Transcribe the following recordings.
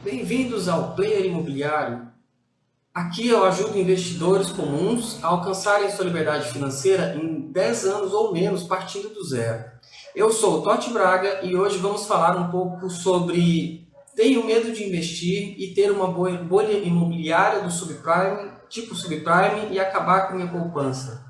Bem-vindos ao Player Imobiliário. Aqui eu ajudo investidores comuns a alcançarem sua liberdade financeira em 10 anos ou menos, partindo do zero. Eu sou o Totti Braga e hoje vamos falar um pouco sobre tenho medo de investir e ter uma bolha imobiliária do subprime, tipo subprime, e acabar com minha poupança.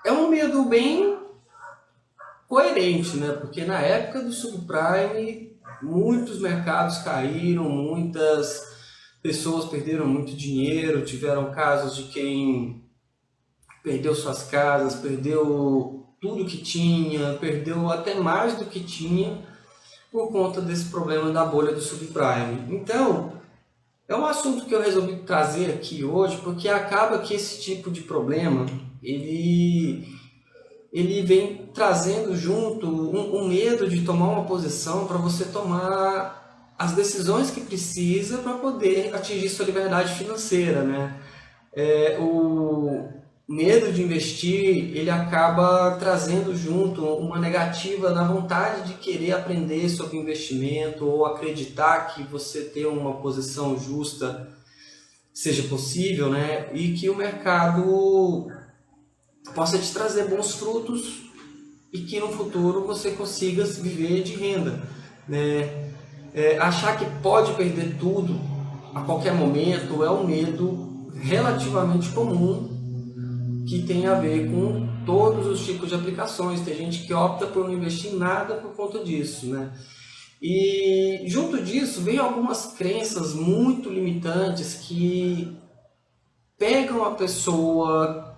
É um medo bem coerente, né? Porque na época do subprime, muitos mercados caíram, muitas pessoas perderam muito dinheiro, tiveram casos de quem perdeu suas casas, perdeu tudo que tinha, perdeu até mais do que tinha por conta desse problema da bolha do subprime. Então, é um assunto que eu resolvi trazer aqui hoje, porque acaba que esse tipo de problema, ele vem trazendo junto um medo de tomar uma posição para você tomar as decisões que precisa para poder atingir sua liberdade financeira, né? O medo de investir, ele acaba trazendo junto uma negativa na vontade de querer aprender sobre investimento ou acreditar que você ter uma posição justa seja possível, né? E que o mercado possa te trazer bons frutos e que no futuro você consiga viver de renda, né? Achar que pode perder tudo a qualquer momento é um medo relativamente comum que tem a ver com todos os tipos de aplicações. Tem gente que opta por não investir em nada por conta disso, né? E junto disso vem algumas crenças muito limitantes que pegam a pessoa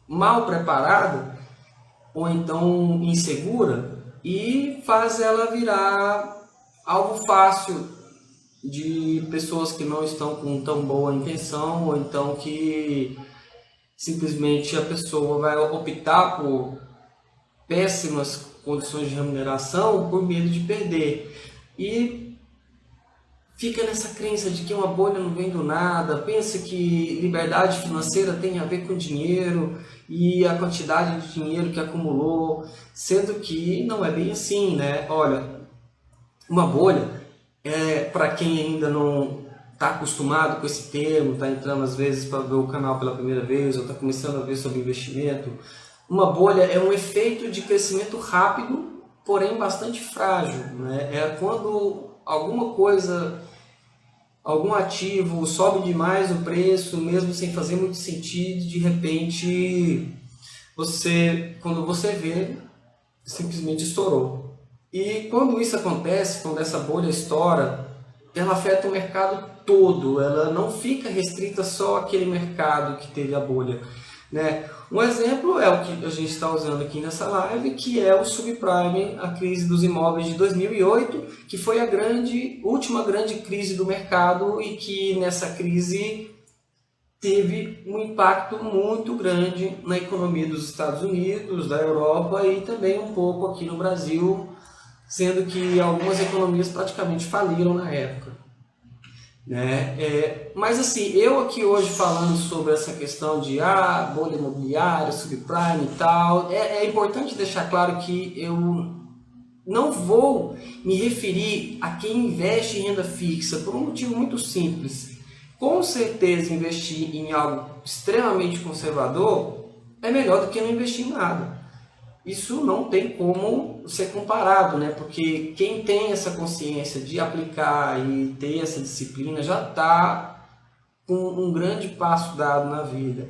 mal preparada ou então insegura e faz ela virar algo fácil de pessoas que não estão com tão boa intenção, ou então que simplesmente a pessoa vai optar por péssimas condições de remuneração por medo de perder. E fica nessa crença de que uma bolha não vem do nada, pensa que liberdade financeira tem a ver com dinheiro e a quantidade de dinheiro que acumulou, sendo que não é bem assim, né? Olha, uma bolha, para quem ainda não está acostumado com esse termo, está entrando às vezes para ver o canal pela primeira vez ou está começando a ver sobre investimento, uma bolha é um efeito de crescimento rápido, porém bastante frágil, né? É quando alguma coisa, algum ativo sobe demais o preço, mesmo sem fazer muito sentido, de repente, quando você vê, simplesmente estourou. E quando isso acontece, quando essa bolha estoura, ela afeta o mercado todo, ela não fica restrita só àquele mercado que teve a bolha, né? Um exemplo é o que a gente está usando aqui nessa live, que é o subprime, a crise dos imóveis de 2008, que foi a última grande crise do mercado e que nessa crise teve um impacto muito grande na economia dos Estados Unidos, da Europa e também um pouco aqui no Brasil, sendo que algumas economias praticamente faliram na época, né? Mas assim, eu aqui hoje falando sobre essa questão de bolha imobiliária, subprime e tal, é importante deixar claro que eu não vou me referir a quem investe em renda fixa por um motivo muito simples. Com certeza investir em algo extremamente conservador é melhor do que não investir em nada. Isso não tem como ser comparado, né? Porque quem tem essa consciência de aplicar e ter essa disciplina já está com um grande passo dado na vida.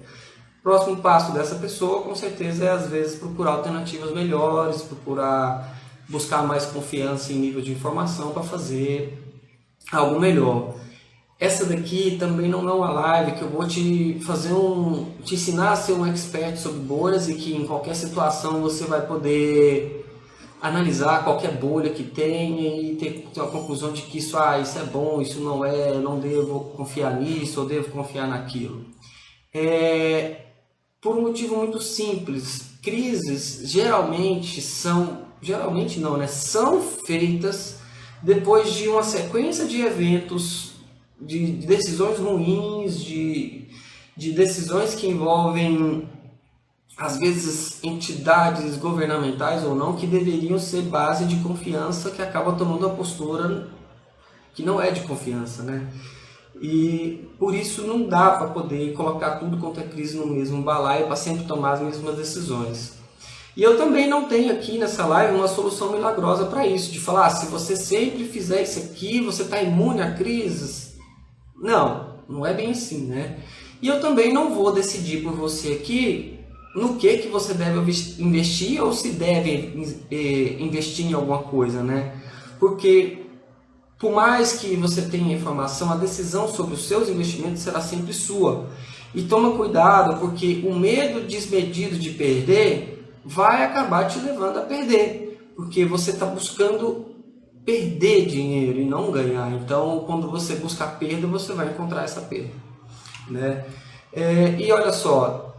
O próximo passo dessa pessoa, com certeza, é às vezes procurar alternativas melhores, procurar buscar mais confiança em nível de informação para fazer algo melhor. Essa daqui também não é uma live que eu vou te ensinar a ser um expert sobre bolhas e que em qualquer situação você vai poder analisar qualquer bolha que tenha e ter uma conclusão de que isso é bom, isso não é, não devo confiar nisso ou devo confiar naquilo. Por um motivo muito simples, crises são feitas depois de uma sequência de eventos, de decisões ruins, de decisões que envolvem, às vezes, entidades governamentais ou não, que deveriam ser base de confiança, que acaba tomando uma postura que não é de confiança, né? E por isso não dá para poder colocar tudo quanto é crise no mesmo balaio para sempre tomar as mesmas decisões. E eu também não tenho aqui nessa live uma solução milagrosa para isso, de falar, se você sempre fizer isso aqui, você está imune a crises. Não, não é bem assim, né? E eu também não vou decidir por você aqui no que você deve investir ou se deve investir em alguma coisa, né? Porque por mais que você tenha informação, a decisão sobre os seus investimentos será sempre sua. E toma cuidado, porque o medo desmedido de perder vai acabar te levando a perder. Porque você está buscando perder dinheiro e não ganhar. Então, quando você busca a perda, você vai encontrar essa perda, né? E olha só,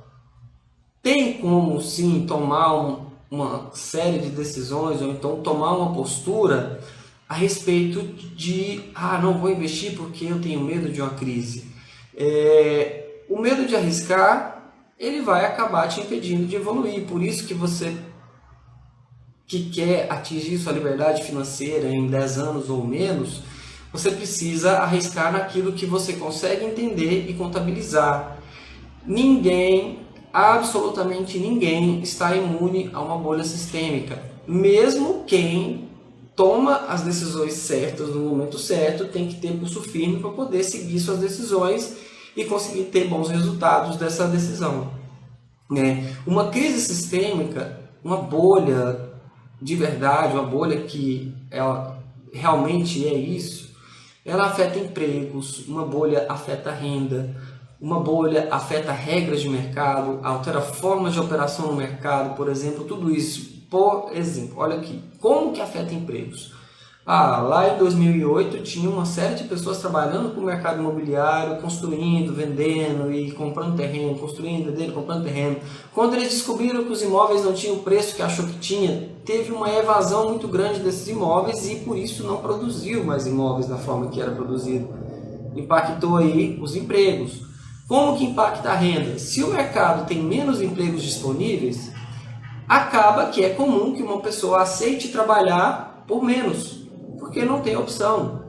tem como sim tomar uma série de decisões ou então tomar uma postura a respeito de, não vou investir porque eu tenho medo de uma crise. O medo de arriscar, ele vai acabar te impedindo de evoluir. Por isso que você que quer atingir sua liberdade financeira em 10 anos ou menos, você precisa arriscar naquilo que você consegue entender e contabilizar. Ninguém, absolutamente ninguém, está imune a uma bolha sistêmica. Mesmo quem toma as decisões certas no momento certo, tem que ter pulso firme para poder seguir suas decisões e conseguir ter bons resultados dessa decisão, né? Uma crise sistêmica, uma bolha de verdade, uma bolha que ela realmente é isso, ela afeta empregos, uma bolha afeta renda, uma bolha afeta regras de mercado, altera formas de operação no mercado, por exemplo, tudo isso. Por exemplo, olha aqui, como que afeta empregos? Lá em 2008 tinha uma série de pessoas trabalhando com o mercado imobiliário, construindo, vendendo e comprando terreno, construindo, vendendo, comprando terreno. Quando eles descobriram que os imóveis não tinham o preço que achou que tinha, teve uma evasão muito grande desses imóveis e por isso não produziu mais imóveis da forma que era produzido. Impactou aí os empregos. Como que impacta a renda? Se o mercado tem menos empregos disponíveis, acaba que é comum que uma pessoa aceite trabalhar por menos, porque não tem opção.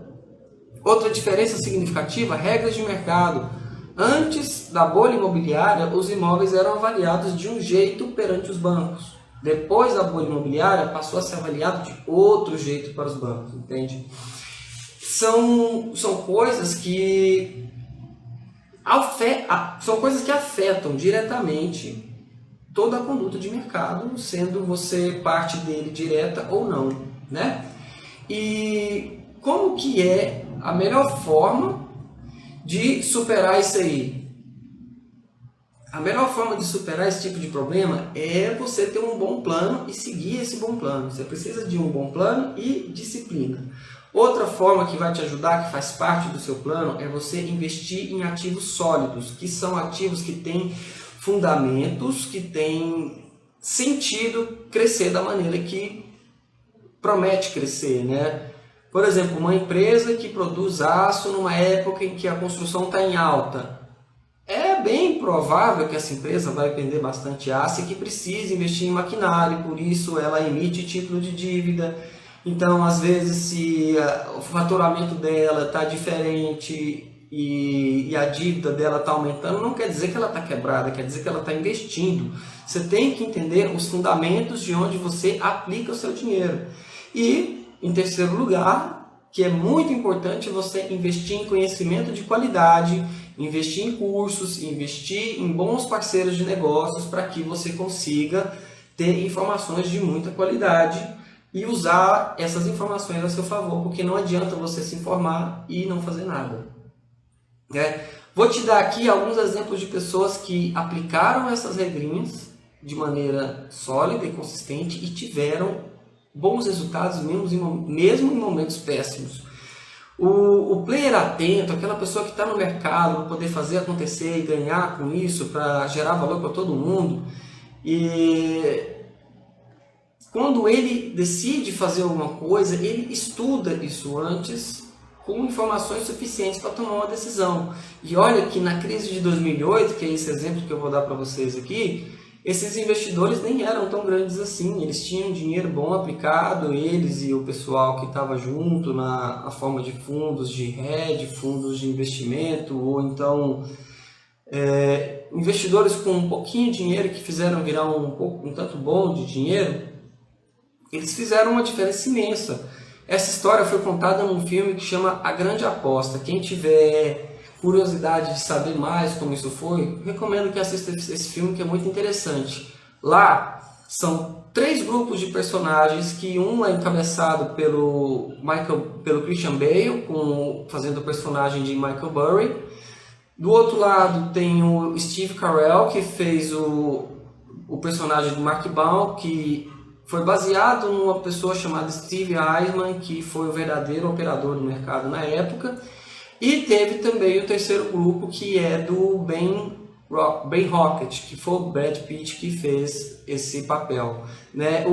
Outra diferença significativa, regras de mercado. Antes da bolha imobiliária, os imóveis eram avaliados de um jeito perante os bancos. Depois da bolha imobiliária, passou a ser avaliado de outro jeito para os bancos, entende? São coisas que afetam diretamente toda a conduta de mercado, sendo você parte dele direta ou não, né? E como que é a melhor forma de superar isso aí? A melhor forma de superar esse tipo de problema é você ter um bom plano e seguir esse bom plano. Você precisa de um bom plano e disciplina. Outra forma que vai te ajudar, que faz parte do seu plano, é você investir em ativos sólidos, que são ativos que têm fundamentos, que têm sentido crescer da maneira que promete crescer, né? Por exemplo, uma empresa que produz aço numa época em que a construção está em alta. É bem provável que essa empresa vai vender bastante aço e que precisa investir em maquinário, por isso ela emite título de dívida. Então, às vezes, se o faturamento dela está diferente e a dívida dela está aumentando, não quer dizer que ela está quebrada, quer dizer que ela está investindo. Você tem que entender os fundamentos de onde você aplica o seu dinheiro. E, em terceiro lugar, que é muito importante você investir em conhecimento de qualidade, investir em cursos, investir em bons parceiros de negócios para que você consiga ter informações de muita qualidade e usar essas informações a seu favor, porque não adianta você se informar e não fazer nada. Vou te dar aqui alguns exemplos de pessoas que aplicaram essas regrinhas de maneira sólida e consistente e tiveram bons resultados mesmo em momentos péssimos. O player atento, aquela pessoa que está no mercado para poder fazer acontecer e ganhar com isso, para gerar valor para todo mundo, e quando ele decide fazer alguma coisa, ele estuda isso antes com informações suficientes para tomar uma decisão. E olha que na crise de 2008, que é esse exemplo que eu vou dar para vocês aqui, esses investidores nem eram tão grandes assim, eles tinham dinheiro bom aplicado, eles e o pessoal que estava junto na forma de fundos de hedge, fundos de investimento, ou então investidores com um pouquinho de dinheiro que fizeram virar um tanto bom de dinheiro, eles fizeram uma diferença imensa. Essa história foi contada num filme que chama A Grande Aposta. Quem tiver curiosidade de saber mais como isso foi, recomendo que assista esse filme, que é muito interessante. Lá são 3 grupos de personagens, que um é encabeçado pelo Christian Bale, fazendo o personagem de Michael Burry. Do outro lado tem o Steve Carell, que fez o personagem do Mark Baum, que foi baseado numa pessoa chamada Steve Eisman, que foi o verdadeiro operador do mercado na época. E teve também o terceiro grupo, que é do Ben Rocket, que foi o Brad Pitt que fez esse papel. Né?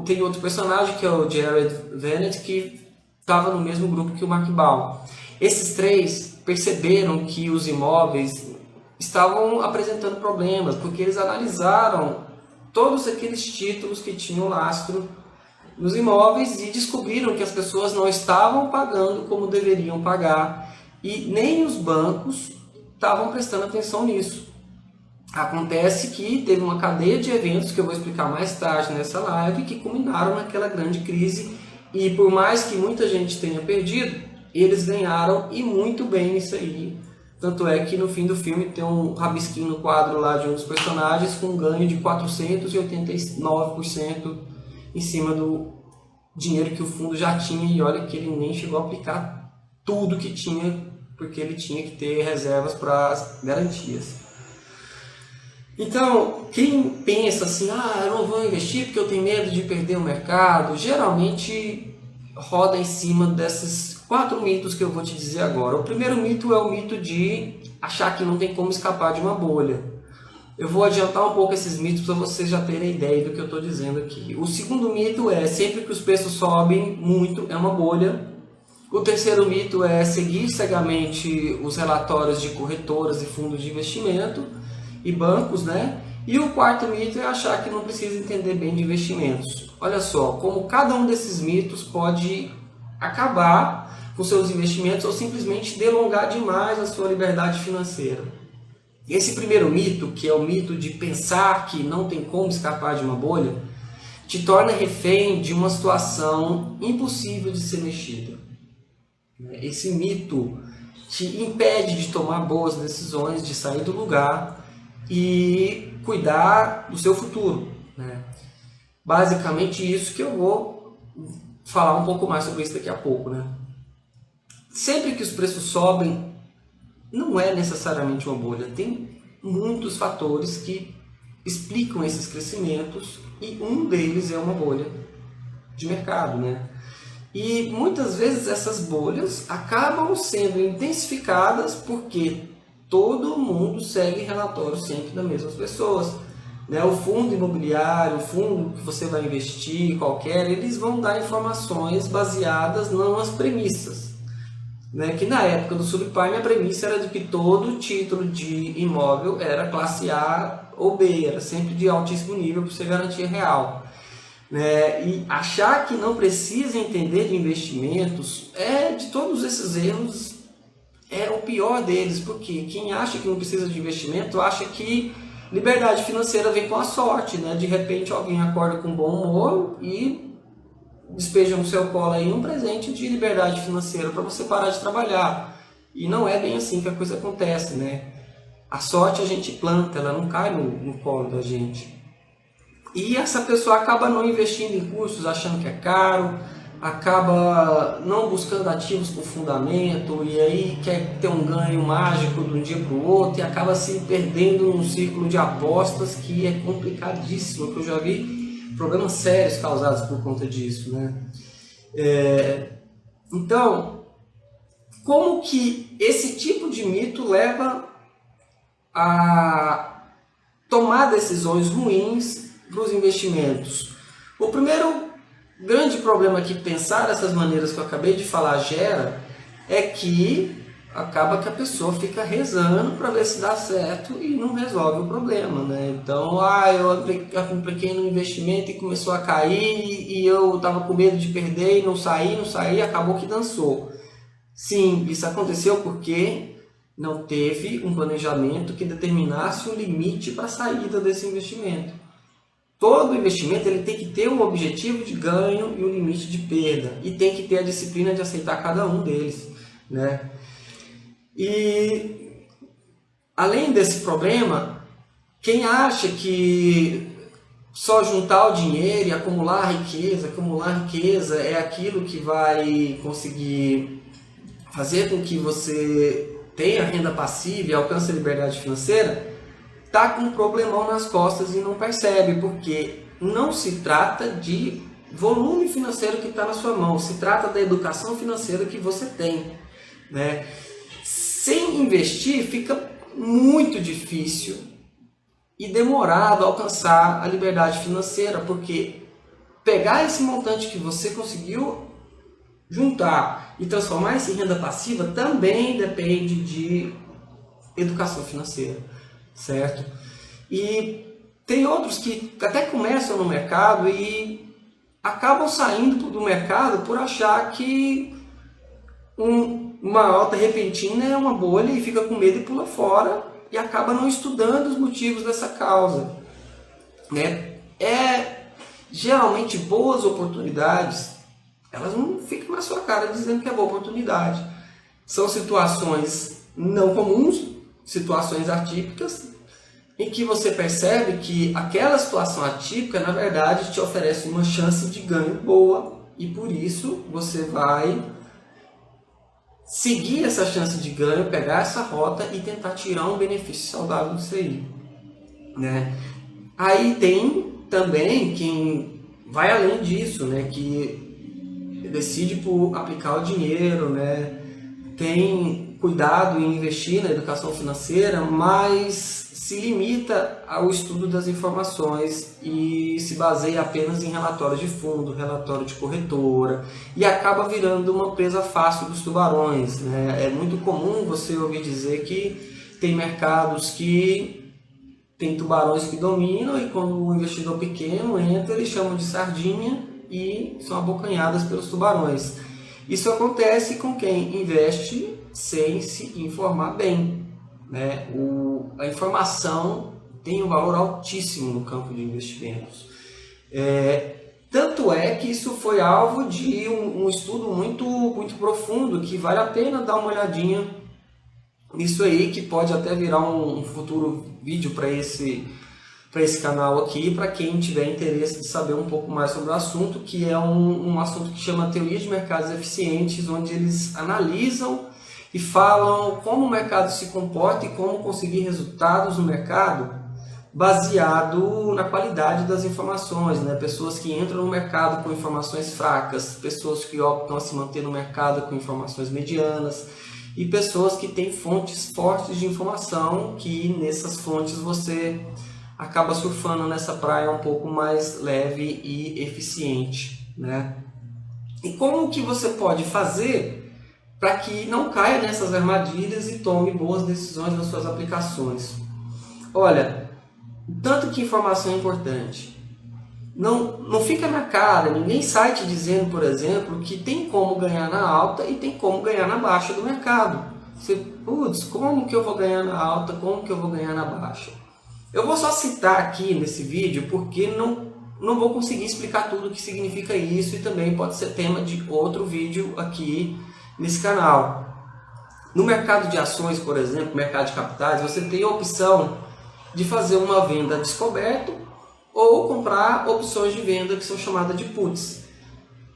Tem outro personagem, que é o Jared Vanett, que estava no mesmo grupo que o Mark Baum. Esses 3 perceberam que os imóveis estavam apresentando problemas, porque eles analisaram todos aqueles títulos que tinham lastro nos imóveis e descobriram que as pessoas não estavam pagando como deveriam pagar, e nem os bancos estavam prestando atenção nisso. Acontece que teve uma cadeia de eventos, que eu vou explicar mais tarde nessa live, que culminaram naquela grande crise, e por mais que muita gente tenha perdido, eles ganharam, e muito bem isso aí. Tanto é que no fim do filme tem um rabisquinho no quadro lá de um dos personagens com um ganho de 489% em cima do dinheiro que o fundo já tinha, e olha que ele nem chegou a aplicar tudo que tinha, porque ele tinha que ter reservas para as garantias. Então, quem pensa assim, eu não vou investir porque eu tenho medo de perder o mercado, geralmente roda em cima desses 4 mitos que eu vou te dizer agora. O primeiro mito é o mito de achar que não tem como escapar de uma bolha. Eu vou adiantar um pouco esses mitos para vocês já terem ideia do que eu estou dizendo aqui. O segundo mito é, sempre que os preços sobem muito, é uma bolha. O terceiro mito é seguir cegamente os relatórios de corretoras e fundos de investimento e bancos, né? E o quarto mito é achar que não precisa entender bem de investimentos. Olha só, como cada um desses mitos pode acabar com seus investimentos ou simplesmente delongar demais a sua liberdade financeira. Esse primeiro mito, que é o mito de pensar que não tem como escapar de uma bolha, te torna refém de uma situação impossível de ser mexida. Esse mito te impede de tomar boas decisões, de sair do lugar e cuidar do seu futuro. Basicamente isso que eu vou falar um pouco mais sobre isso daqui a pouco. Sempre que os preços sobem, não é necessariamente uma bolha. Tem muitos fatores que explicam esses crescimentos, e um deles é uma bolha de mercado. E muitas vezes essas bolhas acabam sendo intensificadas porque todo mundo segue relatórios sempre das mesmas pessoas. O fundo imobiliário, o fundo que você vai investir, qualquer, eles vão dar informações baseadas nas premissas. Que na época do subprime a premissa era de que todo título de imóvel era classe A ou B, era sempre de altíssimo nível por ser garantia real. E achar que não precisa entender de investimentos, de todos esses erros, é o pior deles, porque quem acha que não precisa de investimento acha que liberdade financeira vem com a sorte. De repente alguém acorda com bom humor e despeja no seu colo aí um presente de liberdade financeira para você parar de trabalhar. E não é bem assim que a coisa acontece. A sorte a gente planta, ela não cai no colo da gente. E essa pessoa acaba não investindo em cursos achando que é caro, acaba não buscando ativos com fundamento, e aí quer ter um ganho mágico de um dia para o outro e acaba se perdendo num círculo de apostas que é complicadíssimo, que eu já vi problemas sérios causados por conta disso, né? Então, como que esse tipo de mito leva a tomar decisões ruins para os investimentos? O primeiro grande problema que pensar essas maneiras que eu acabei de falar gera é que acaba que a pessoa fica rezando para ver se dá certo e não resolve o problema, né? Então, eu apliquei no investimento e começou a cair e eu estava com medo de perder e não saí, acabou que dançou. Sim, isso aconteceu porque não teve um planejamento que determinasse um limite para a saída desse investimento. Todo investimento ele tem que ter um objetivo de ganho e um limite de perda. E tem que ter a disciplina de aceitar cada um deles, né? E além desse problema, quem acha que só juntar o dinheiro e acumular riqueza é aquilo que vai conseguir fazer com que você tenha renda passiva e alcance a liberdade financeira, está com um problemão nas costas e não percebe, porque não se trata de volume financeiro que está na sua mão, se trata da educação financeira que você tem, né? Sem investir fica muito difícil e demorado alcançar a liberdade financeira, porque pegar esse montante que você conseguiu juntar e transformar isso em renda passiva também depende de educação financeira, certo? E tem outros que até começam no mercado e acabam saindo do mercado por achar que uma alta repentina é uma bolha e fica com medo e pula fora e acaba não estudando os motivos dessa causa, né? Geralmente boas oportunidades, elas não ficam na sua cara dizendo que é boa oportunidade. São situações não comuns, situações atípicas, em que você percebe que aquela situação atípica, na verdade, te oferece uma chance de ganho boa e por isso você vai seguir essa chance de ganho, pegar essa rota e tentar tirar um benefício saudável disso aí, né? Aí tem também quem vai além disso, né? Que decide por aplicar o dinheiro, né? Tem cuidado em investir na educação financeira, mas se limita ao estudo das informações e se baseia apenas em relatórios de fundo, relatório de corretora e acaba virando uma presa fácil dos tubarões, né? É muito comum você ouvir dizer que tem mercados que tem tubarões que dominam e quando o investidor pequeno entra, eles chamam de sardinha e são abocanhadas pelos tubarões. Isso acontece com quem investe sem se informar bem, né? A informação tem um valor altíssimo no campo de investimentos. Tanto é que isso foi alvo de um estudo muito profundo que vale a pena dar uma olhadinha nisso aí, que pode até virar um futuro vídeo para esse canal aqui, para quem tiver interesse de saber um pouco mais sobre o assunto, que é um assunto que chama Teoria de Mercados Eficientes, onde eles analisam e falam como o mercado se comporta e como conseguir resultados no mercado baseado na qualidade das informações, né? Pessoas que entram no mercado com informações fracas, pessoas que optam a se manter no mercado com informações medianas e pessoas que têm fontes fortes de informação, que nessas fontes você acaba surfando nessa praia um pouco mais leve e eficiente, né? E como que você pode fazer para que não caia nessas armadilhas e tome boas decisões nas suas aplicações? Olha, tanto que informação é importante. Não fica na cara, ninguém sai te dizendo, por exemplo, que tem como ganhar na alta e tem como ganhar na baixa do mercado. Você, putz, como que eu vou ganhar na alta, como que eu vou ganhar na baixa? Eu vou só citar aqui nesse vídeo porque não vou conseguir explicar tudo o que significa isso e também pode ser tema de outro vídeo aqui nesse canal. No mercado de ações, por exemplo, mercado de capitais, você tem a opção de fazer uma venda descoberto ou comprar opções de venda que são chamadas de puts.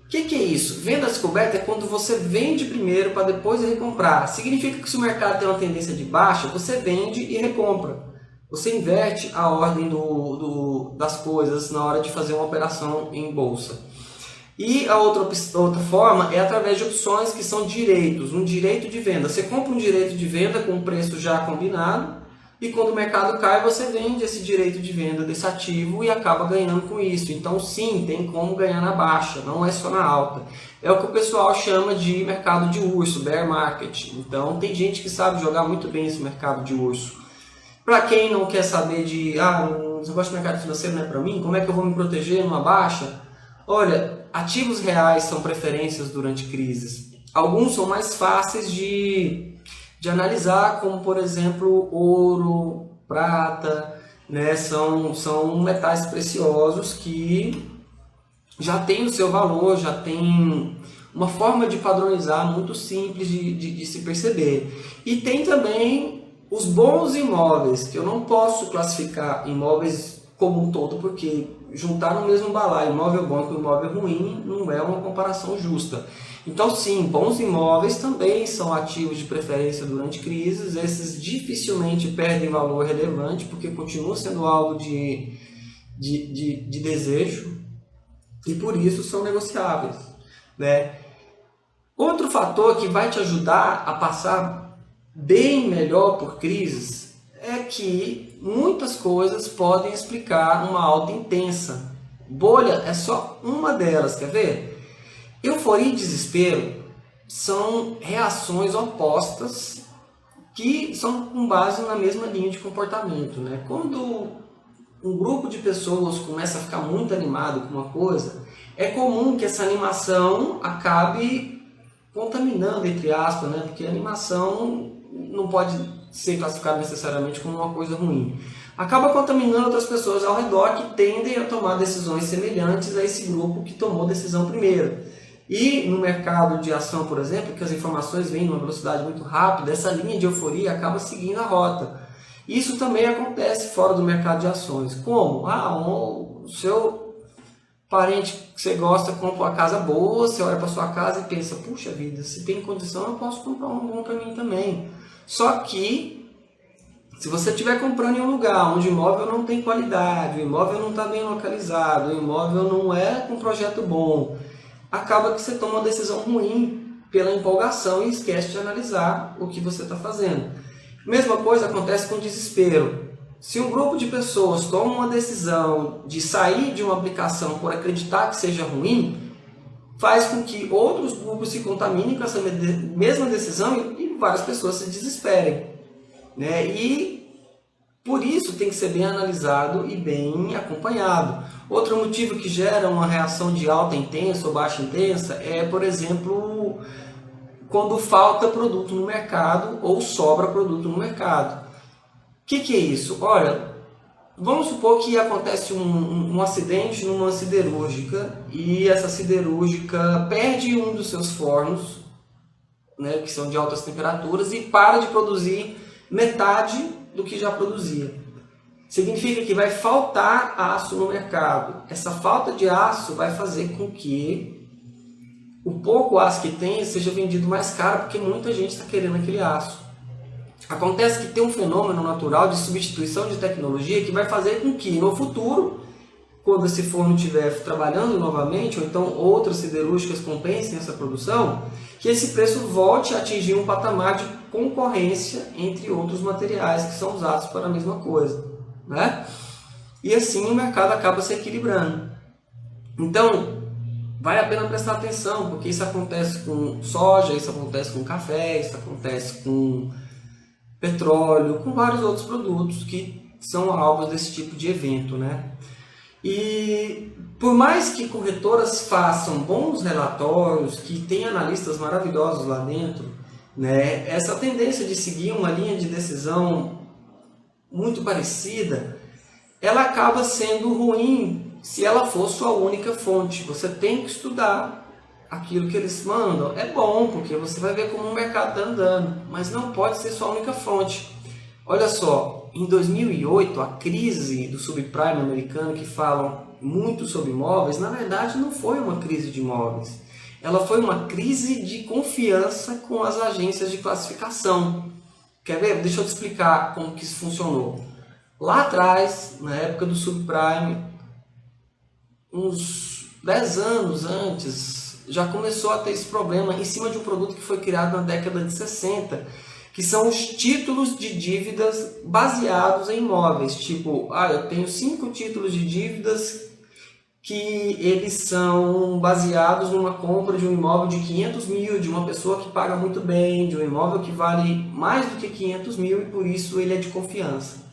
O que é isso? Venda descoberta é quando você vende primeiro para depois recomprar. Significa que se o mercado tem uma tendência de baixa, você vende e recompra. Você inverte a ordem das coisas na hora de fazer uma operação em bolsa. E a outra forma é através de opções que são direitos, um direito de venda. Você compra um direito de venda com um preço já combinado e quando o mercado cai você vende esse direito de venda desse ativo e acaba ganhando com isso. Então sim, tem como ganhar na baixa, não é só na alta. É o que o pessoal chama de mercado de urso, bear market. Então tem gente que sabe jogar muito bem esse mercado de urso. Para quem não quer saber de, o negócio de mercado financeiro não é para mim, como é que eu vou me proteger numa baixa? Olha, ativos reais são preferências durante crises. Alguns são mais fáceis de analisar, como por exemplo ouro, prata, né? São metais preciosos que já têm o seu valor, já tem uma forma de padronizar muito simples de se perceber. E tem também os bons imóveis, que eu não posso classificar imóveis como um todo, porque juntar no mesmo balaio imóvel bom com imóvel ruim não é uma comparação justa. Então sim, bons imóveis também são ativos de preferência durante crises, esses dificilmente perdem valor relevante, porque continuam sendo alvo de desejo e por isso são negociáveis, né? Outro fator que vai te ajudar a passar bem melhor por crises é que muitas coisas podem explicar uma alta intensa. Bolha é só uma delas, quer ver? Euforia e desespero são reações opostas que são com base na mesma linha de comportamento, né? Quando um grupo de pessoas começa a ficar muito animado com uma coisa, é comum que essa animação acabe contaminando, entre aspas, né? Porque a animação não pode ser classificada necessariamente como uma coisa ruim. Acaba contaminando outras pessoas ao redor que tendem a tomar decisões semelhantes a esse grupo que tomou decisão primeiro. E no mercado de ação, por exemplo, que as informações vêm numa velocidade muito rápida, essa linha de euforia acaba seguindo a rota. Isso também acontece fora do mercado de ações. Como? O seu parente que você gosta compra uma casa boa, você olha para sua casa e pensa, puxa vida, se tem condição eu posso comprar um bom para mim também. Só que, se você estiver comprando em um lugar onde o imóvel não tem qualidade, o imóvel não está bem localizado, o imóvel não é com um projeto bom, acaba que você toma uma decisão ruim pela empolgação e esquece de analisar o que você está fazendo. Mesma coisa acontece com o desespero. Se um grupo de pessoas toma uma decisão de sair de uma aplicação por acreditar que seja ruim, faz com que outros grupos se contaminem com essa mesma decisão e várias pessoas se desesperem, né? E por isso tem que ser bem analisado e bem acompanhado. Outro motivo que gera uma reação de alta intensa ou baixa intensa é, por exemplo, quando falta produto no mercado ou sobra produto no mercado. O que é isso? Olha, vamos supor que acontece um acidente numa siderúrgica e essa siderúrgica perde um dos seus fornos, né, que são de altas temperaturas, e para de produzir metade do que já produzia. Significa que vai faltar aço no mercado. Essa falta de aço vai fazer com que o pouco aço que tem seja vendido mais caro, porque muita gente está querendo aquele aço. Acontece que tem um fenômeno natural de substituição de tecnologia que vai fazer com que no futuro, quando esse forno estiver trabalhando novamente, ou então outras siderúrgicas compensem essa produção, que esse preço volte a atingir um patamar de concorrência entre outros materiais que são usados para a mesma coisa, né? E assim o mercado acaba se equilibrando. Então, vale a pena prestar atenção, porque isso acontece com soja, isso acontece com café, isso acontece com petróleo, com vários outros produtos que são alvos desse tipo de evento, né? E por mais que corretoras façam bons relatórios, que tem analistas maravilhosos lá dentro, né, essa tendência de seguir uma linha de decisão muito parecida, ela acaba sendo ruim se ela for sua única fonte. Você tem que estudar aquilo que eles mandam. É bom, porque você vai ver como o mercado está andando, mas não pode ser sua única fonte. Olha só, em 2008, a crise do subprime americano, que falam muito sobre imóveis, na verdade não foi uma crise de imóveis. Ela foi uma crise de confiança com as agências de classificação. Quer ver? Deixa eu te explicar como que isso funcionou. Lá atrás, na época do subprime, uns 10 anos antes, já começou a ter esse problema em cima de um produto que foi criado na década de 60, que são os títulos de dívidas baseados em imóveis. Tipo, eu tenho 5 títulos de dívidas que eles são baseados numa compra de um imóvel de 500 mil, de uma pessoa que paga muito bem, de um imóvel que vale mais do que 500 mil e por isso ele é de confiança.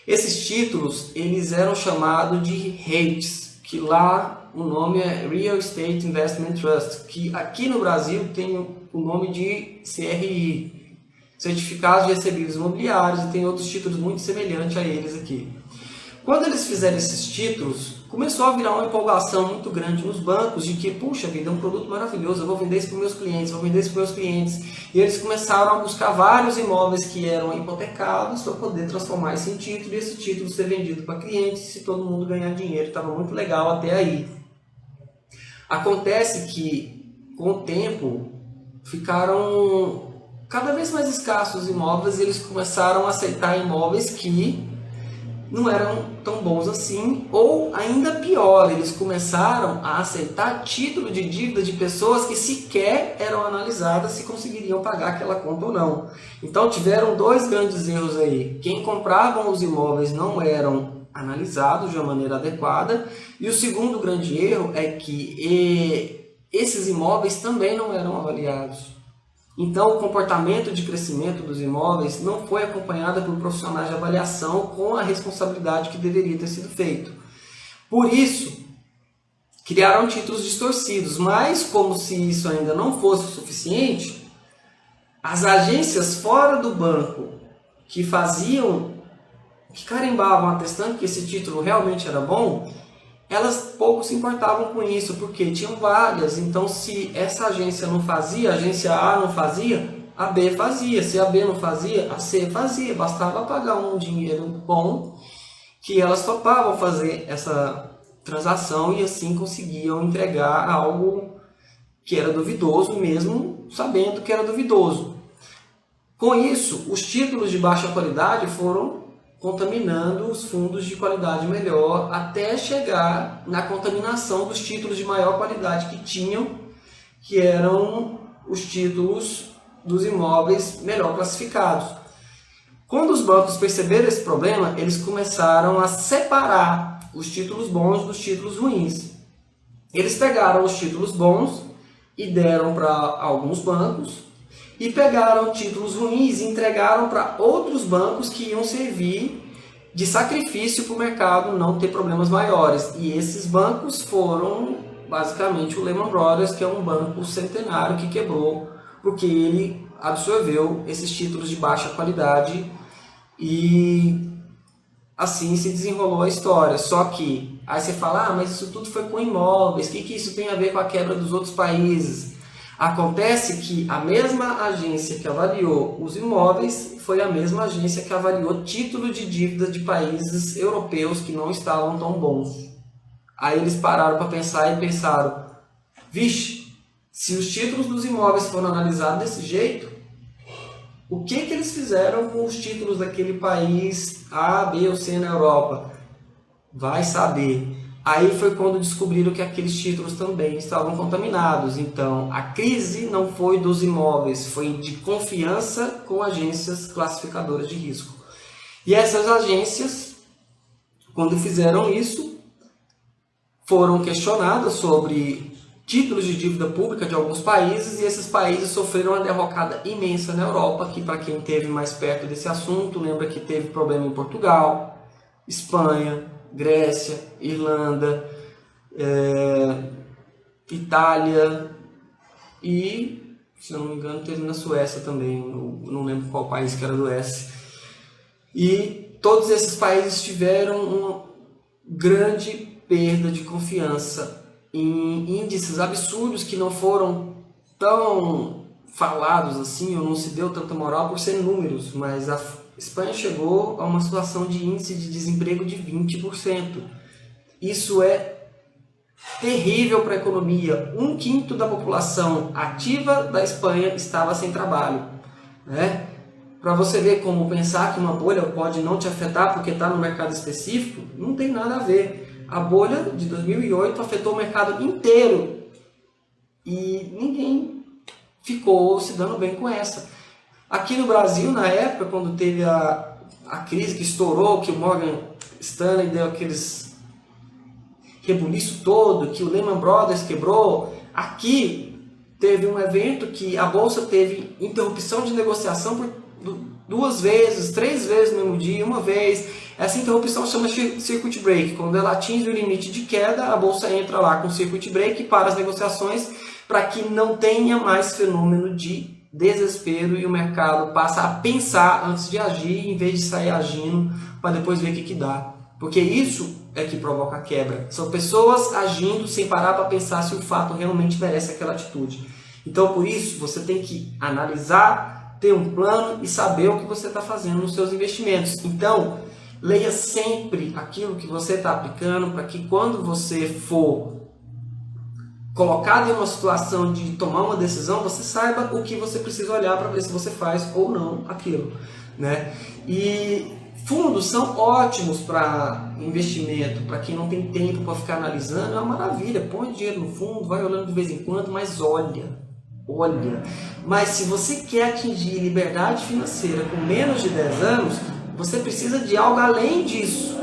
Esses títulos, eles eram chamados de REITs, que lá o nome é Real Estate Investment Trust, que aqui no Brasil tem o nome de CRI, Certificados de Recebíveis Imobiliários, e tem outros títulos muito semelhantes a eles aqui. Quando eles fizeram esses títulos, começou a virar uma empolgação muito grande nos bancos de que, puxa vida, é um produto maravilhoso, eu vou vender isso para os meus clientes, vou vender isso para os meus clientes. E eles começaram a buscar vários imóveis que eram hipotecados para poder transformar isso em título e esse título ser vendido para clientes se todo mundo ganhar dinheiro. Estava muito legal até aí. Acontece que, com o tempo, ficaram cada vez mais escassos os imóveis e eles começaram a aceitar imóveis que não eram tão bons assim, ou ainda pior, eles começaram a aceitar título de dívida de pessoas que sequer eram analisadas se conseguiriam pagar aquela conta ou não. Então tiveram 2 grandes erros aí. Quem comprava os imóveis não eram analisados de uma maneira adequada, e o segundo grande erro é que esses imóveis também não eram avaliados. Então, o comportamento de crescimento dos imóveis não foi acompanhado por profissionais de avaliação com a responsabilidade que deveria ter sido feito. Por isso, criaram títulos distorcidos, mas como se isso ainda não fosse o suficiente, as agências fora do banco que carimbavam atestando que esse título realmente era bom, elas pouco se importavam com isso, porque tinham várias. Então, se essa agência não fazia, a agência A não fazia, a B fazia. Se a B não fazia, a C fazia. Bastava pagar um dinheiro bom que elas topavam fazer essa transação e assim conseguiam entregar algo que era duvidoso, mesmo sabendo que era duvidoso. Com isso, os títulos de baixa qualidade foram contaminando os fundos de qualidade melhor até chegar na contaminação dos títulos de maior qualidade que tinham, que eram os títulos dos imóveis melhor classificados. Quando os bancos perceberam esse problema, eles começaram a separar os títulos bons dos títulos ruins. Eles pegaram os títulos bons e deram para alguns bancos, e pegaram títulos ruins e entregaram para outros bancos que iam servir de sacrifício para o mercado não ter problemas maiores. E esses bancos foram basicamente o Lehman Brothers, que é um banco centenário que quebrou porque ele absorveu esses títulos de baixa qualidade e assim se desenrolou a história. Só que aí você fala, mas isso tudo foi com imóveis, o que isso tem a ver com a quebra dos outros países? Acontece que a mesma agência que avaliou os imóveis foi a mesma agência que avaliou título de dívida de países europeus que não estavam tão bons. Aí eles pararam para pensar e pensaram, vixe, se os títulos dos imóveis foram analisados desse jeito, o que eles fizeram com os títulos daquele país A, B ou C na Europa? Vai saber. Aí foi quando descobriram que aqueles títulos também estavam contaminados. Então, a crise não foi dos imóveis, foi de confiança com agências classificadoras de risco. E essas agências, quando fizeram isso, foram questionadas sobre títulos de dívida pública de alguns países, e esses países sofreram uma derrocada imensa na Europa, que para quem esteve mais perto desse assunto, lembra que teve problema em Portugal, Espanha, Grécia, Irlanda, Itália e, se não me engano, teve na Suécia também, eu não lembro qual país que era do S. E todos esses países tiveram uma grande perda de confiança em índices absurdos que não foram tão falados assim, ou não se deu tanta moral por ser números, mas a Espanha chegou a uma situação de índice de desemprego de 20%. Isso é terrível para a economia. 1/5 da população ativa da Espanha estava sem trabalho, né? para você ver como pensar que uma bolha pode não te afetar porque está no mercado específico, não tem nada a ver. A bolha de 2008 afetou o mercado inteiro e ninguém ficou se dando bem com essa. Aqui no Brasil, na época, quando teve a crise que estourou, que o Morgan Stanley deu aqueles rebuliço todo, que o Lehman Brothers quebrou, aqui teve um evento que a Bolsa teve interrupção de negociação por 2 vezes, 3 vezes no mesmo dia, uma vez. Essa interrupção chama circuit break. Quando ela atinge o limite de queda, a Bolsa entra lá com circuit break para as negociações, para que não tenha mais fenômeno de desespero e o mercado passa a pensar antes de agir, em vez de sair agindo para depois ver o que dá. Porque isso é que provoca a quebra. São pessoas agindo sem parar para pensar se o fato realmente merece aquela atitude. Então, por isso, você tem que analisar, ter um plano e saber o que você está fazendo nos seus investimentos. Então, leia sempre aquilo que você está aplicando para que quando você for colocado em uma situação de tomar uma decisão, você saiba o que você precisa olhar para ver se você faz ou não aquilo, né? E fundos são ótimos para investimento, para quem não tem tempo para ficar analisando, é uma maravilha, põe dinheiro no fundo, vai olhando de vez em quando, mas olha. Mas se você quer atingir liberdade financeira com menos de 10 anos, você precisa de algo além disso.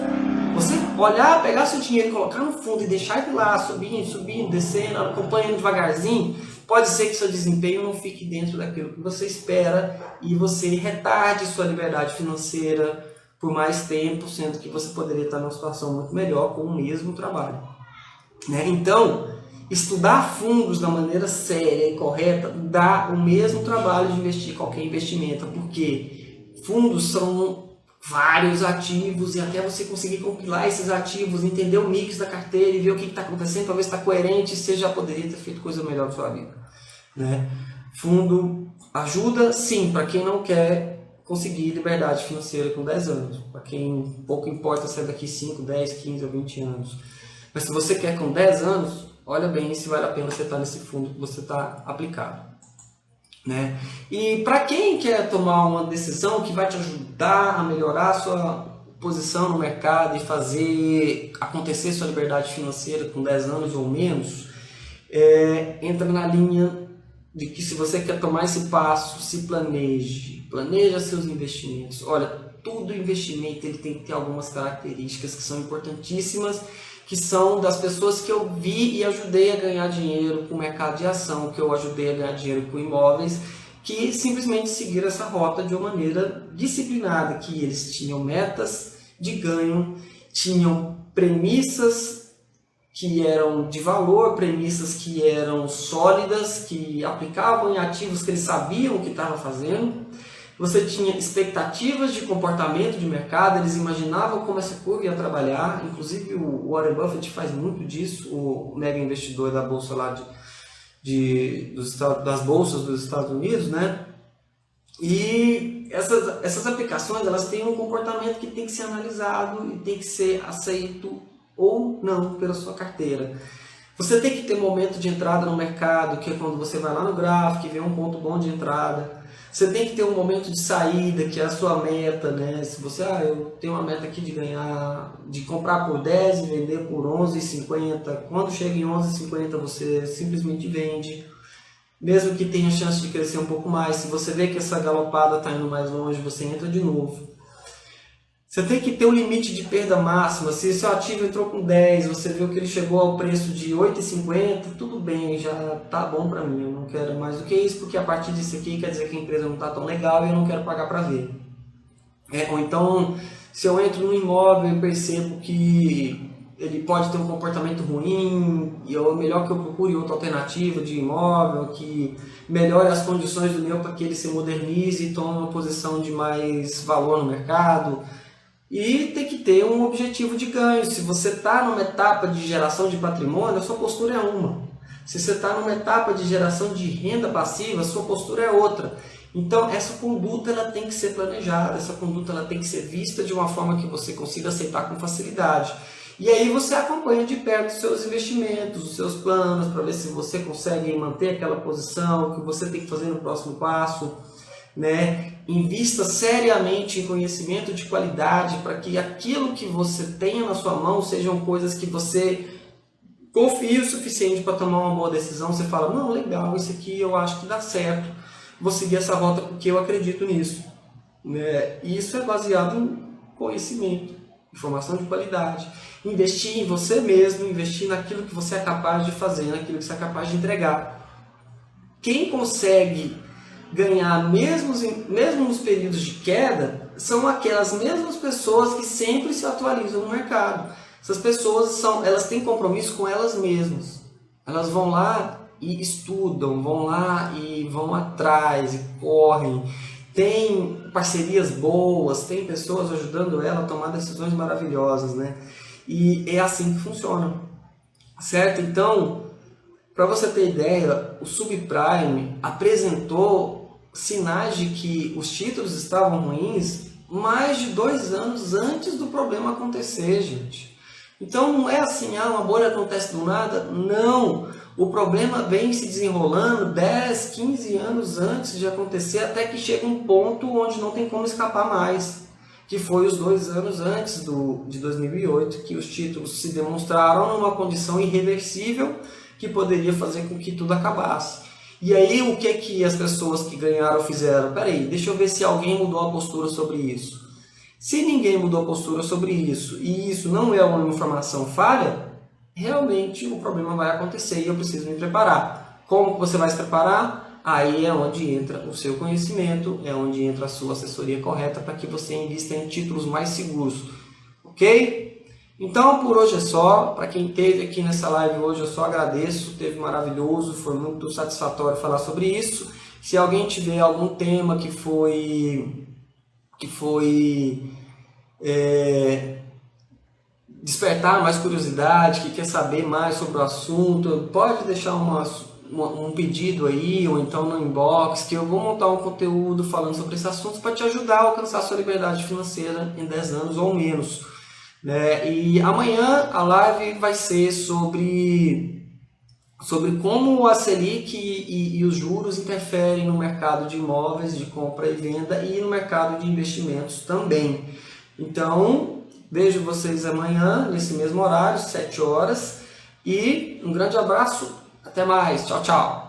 Você olhar, pegar seu dinheiro e colocar no fundo e deixar ele lá, subindo, descendo, acompanhando devagarzinho, pode ser que seu desempenho não fique dentro daquilo que você espera e você retarde sua liberdade financeira por mais tempo, sendo que você poderia estar numa situação muito melhor com o mesmo trabalho, né? Então, estudar fundos da maneira séria e correta dá o mesmo trabalho de investir qualquer investimento, porque fundos são vários ativos e até você conseguir compilar esses ativos, entender o mix da carteira e ver o que está acontecendo para ver se está coerente, você já poderia ter feito coisa melhor na sua vida, né? Fundo ajuda sim para quem não quer conseguir liberdade financeira com 10 anos, para quem pouco importa se é daqui 5, 10, 15 ou 20 anos. Mas se você quer com 10 anos, olha bem se vale a pena você estar nesse fundo que você está aplicado, né? E para quem quer tomar uma decisão que vai te ajudar a melhorar a sua posição no mercado e fazer acontecer sua liberdade financeira com 10 anos ou menos, entra na linha de que se você quer tomar esse passo, se planeja seus investimentos. Olha, todo investimento ele tem que ter algumas características que são importantíssimas, que são das pessoas que eu vi e ajudei a ganhar dinheiro com o mercado de ação, que eu ajudei a ganhar dinheiro com imóveis, que simplesmente seguiram essa rota de uma maneira disciplinada, que eles tinham metas de ganho, tinham premissas que eram de valor, premissas que eram sólidas, que aplicavam em ativos que eles sabiam o que estavam fazendo. Você tinha expectativas de comportamento de mercado, eles imaginavam como essa curva ia trabalhar, inclusive o Warren Buffett faz muito disso, o mega investidor da bolsa lá das bolsas dos Estados Unidos, né? E essas aplicações, elas têm um comportamento que tem que ser analisado e tem que ser aceito ou não pela sua carteira. Você tem que ter momento de entrada no mercado, que é quando você vai lá no gráfico e vê um ponto bom de entrada. Você tem que ter um momento de saída, que é a sua meta, né? Se você, eu tenho uma meta aqui de comprar por 10 e vender por 11,50. Quando chega em 11,50 você simplesmente vende. Mesmo que tenha chance de crescer um pouco mais, se você vê que essa galopada está indo mais longe, você entra de novo. Você tem que ter um limite de perda máxima. Se seu ativo entrou com 10, você viu que ele chegou ao preço de 8,50, tudo bem, já tá bom para mim. Eu não quero mais do que isso, porque a partir disso aqui quer dizer que a empresa não está tão legal e eu não quero pagar para ver. Ou então, se eu entro no imóvel e percebo que ele pode ter um comportamento ruim, e é melhor que eu procure outra alternativa de imóvel, que melhore as condições do meu para que ele se modernize e tome uma posição de mais valor no mercado. E tem que ter um objetivo de ganho. Se você está numa etapa de geração de patrimônio, a sua postura é uma. Se você está numa etapa de geração de renda passiva, a sua postura é outra. Então, essa conduta ela tem que ser planejada, essa conduta ela tem que ser vista de uma forma que você consiga aceitar com facilidade. E aí você acompanha de perto os seus investimentos, os seus planos, para ver se você consegue manter aquela posição, o que você tem que fazer no próximo passo. né? Invista seriamente em conhecimento de qualidade para que aquilo que você tenha na sua mão sejam coisas que você confie o suficiente para tomar uma boa decisão. Você fala, não, legal, isso aqui eu acho que dá certo, vou seguir essa rota porque eu acredito nisso, né? E isso é baseado em conhecimento, informação de qualidade. Investir em você mesmo, investir naquilo que você é capaz de fazer, naquilo que você é capaz de entregar. Quem consegue ganhar mesmo nos períodos de queda são aquelas mesmas pessoas que sempre se atualizam no mercado. Essas pessoas elas têm compromisso com elas mesmas. Elas vão lá e estudam, vão lá e vão atrás e correm. Tem parcerias boas, tem pessoas ajudando ela a tomar decisões maravilhosas, né? E é assim que funciona, certo? Então, para você ter ideia, o subprime apresentou sinais de que os títulos estavam ruins mais de 2 anos antes do problema acontecer, gente. Então não é assim, uma bolha acontece do nada. Não, o problema vem se desenrolando 10, 15 anos antes de acontecer, até que chega um ponto onde não tem como escapar mais. Que foi os 2 anos antes de 2008, que os títulos se demonstraram numa condição irreversível que poderia fazer com que tudo acabasse. E aí o que as pessoas que ganharam fizeram? Peraí, deixa eu ver se alguém mudou a postura sobre isso. Se ninguém mudou a postura sobre isso, e isso não é uma informação falha, realmente o problema vai acontecer e eu preciso me preparar. Como você vai se preparar? Aí é onde entra o seu conhecimento, é onde entra a sua assessoria correta para que você invista em títulos mais seguros. Ok? Então por hoje é só. Para quem esteve aqui nessa live hoje, eu só agradeço, teve maravilhoso, foi muito satisfatório falar sobre isso. Se alguém tiver algum tema que foi despertar mais curiosidade, que quer saber mais sobre o assunto, pode deixar um pedido aí, ou então no inbox, que eu vou montar um conteúdo falando sobre esse assunto para te ajudar a alcançar a sua liberdade financeira em 10 anos ou menos. Né? E amanhã a live vai ser sobre como a Selic e os juros interferem no mercado de imóveis, de compra e venda e no mercado de investimentos também. Então, vejo vocês amanhã, nesse mesmo horário, 7 horas. E um grande abraço, até mais, tchau, tchau!